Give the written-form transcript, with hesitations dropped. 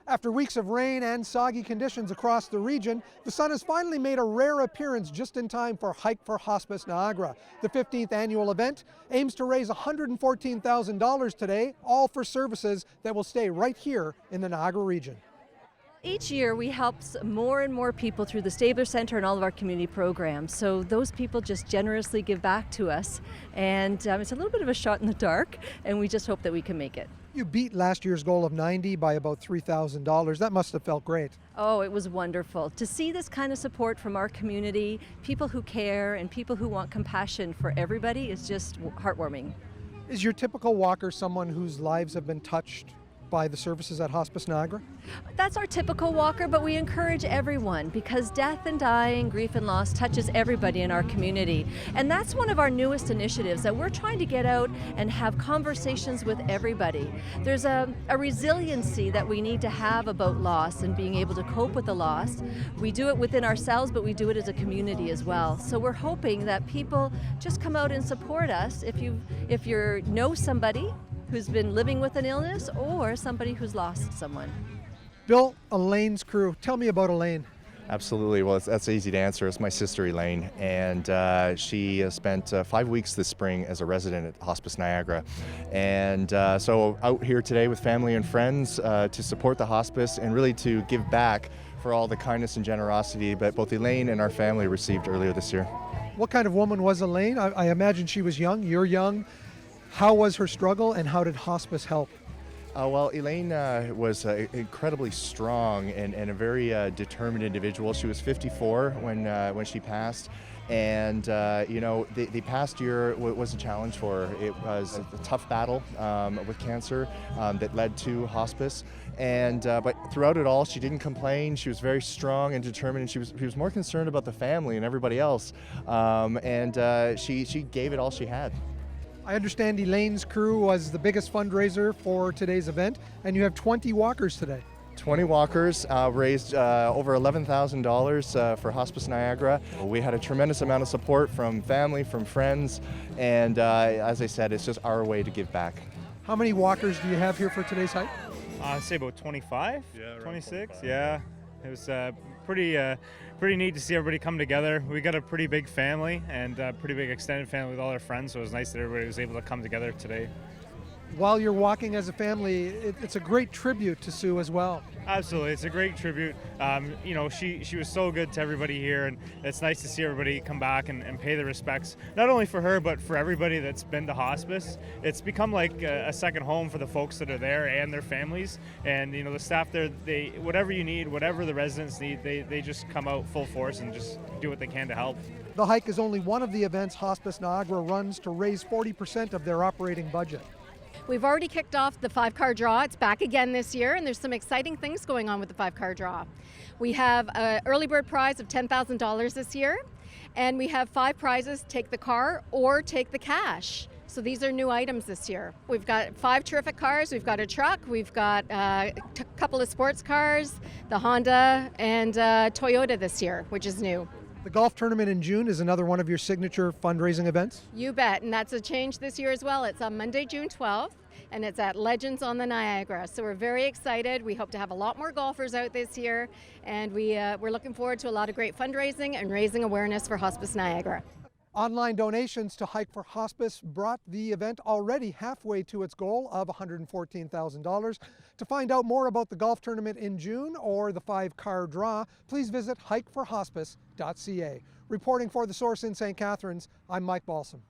After weeks of rain and soggy conditions across the region, the sun has finally made a rare appearance just in time for Hike for Hospice Niagara. The 15th annual event aims to raise $114,000 today, all for services that will stay right here in the Niagara region. Each year we help more and more people through the Stabler Centre and all of our community programs. So those people just generously give back to us, and it's a little bit of a shot in the dark, and we just hope that we can make it. You beat last year's goal of $90 by about $3,000. That must have felt great. Oh, it was wonderful. To see this kind of support from our community, people who care and people who want compassion for everybody is just heartwarming. Is your typical walker someone whose lives have been touched by the services at Hospice Niagara? That's our typical walker, but we encourage everyone because death and dying, grief and loss touches everybody in our community. And that's one of our newest initiatives, that we're trying to get out and have conversations with everybody. There's a resiliency that we need to have about loss and being able to cope with the loss. We do it within ourselves, but we do it as a community as well. So we're hoping that people just come out and support us if you know somebody who's been living with an illness or somebody who's lost someone. Bill, Elaine's crew, tell me about Elaine. Absolutely. Well, that's easy to answer. It's my sister Elaine, and she spent 5 weeks this spring as a resident at Hospice Niagara. And so out here today with family and friends to support the hospice and really to give back for all the kindness and generosity that both Elaine and our family received earlier this year. What kind of woman was Elaine? I imagine she was young. You're young. How was her struggle, and how did hospice help? Well, Elaine was incredibly strong and a very determined individual. She was 54 when she passed, and the past year was a challenge for her. It was a tough battle with cancer that led to hospice, and but throughout it all, she didn't complain. She was very strong and determined, and she was more concerned about the family and everybody else, and she gave it all she had. I understand Elaine's crew was the biggest fundraiser for today's event, and you have 20 walkers today. 20 walkers raised over $11,000 for Hospice Niagara. We had a tremendous amount of support from family, from friends, and as I said, it's just our way to give back. How many walkers do you have here for today's hike? I'd say about 25, 26, yeah. It was pretty neat to see everybody come together. We got a pretty big family and a pretty big extended family with all our friends, so it was nice that everybody was able to come together today. While you're walking as a family, it's a great tribute to Sue as well. Absolutely, it's a great tribute. She was so good to everybody here, and it's nice to see everybody come back and pay the respects, not only for her, but for everybody that's been to hospice. It's become like a second home for the folks that are there and their families, and the staff there, whatever you need, whatever the residents need, they just come out full force and just do what they can to help. The hike is only one of the events Hospice Niagara runs to raise 40% of their operating budget. We've already kicked off the 5-car draw. It's back again this year, and there's some exciting things going on with the 5-car draw. We have an early bird prize of $10,000 this year, and we have 5 prizes: take the car or take the cash. So these are new items this year. We've got 5 terrific cars, we've got a truck, we've got a couple of sports cars, the Honda and Toyota this year, which is new. The golf tournament in June is another one of your signature fundraising events? You bet, and that's a change this year as well. It's on Monday, June 12th, and it's at Legends on the Niagara. So we're very excited. We hope to have a lot more golfers out this year, and we're looking forward to a lot of great fundraising and raising awareness for Hospice Niagara. Online donations to Hike for Hospice brought the event already halfway to its goal of $114,000. To find out more about the golf tournament in June or the 5-car draw, please visit hikeforhospice.ca. Reporting for The Source in St. Catharines, I'm Mike Balsom.